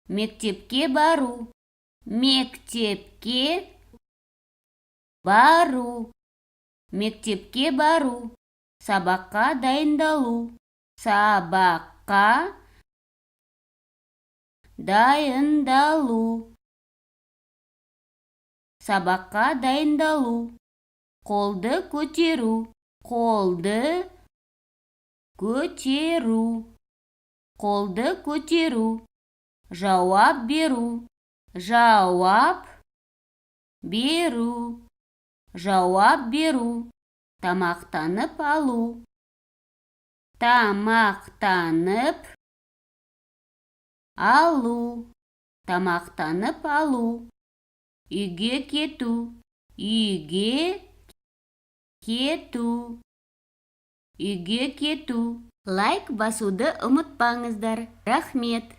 Мектепке бару. Мектепке бару. Мектепке бару. Сабаққа дайындалу. Сабаққа дайындалу. Сабаққа дайындалу. Қолды көтеру. Қолды көтеру. Қолды көтеру. Жауап беру. Жауап беру. Жауап беру. Тамақтанып алу. Тамақтанып алу. Тамақтанып алу. Үйге кету. Үйге кету. Үйге кету. Лайк басуды ұмытпаңыздар. Рахмет.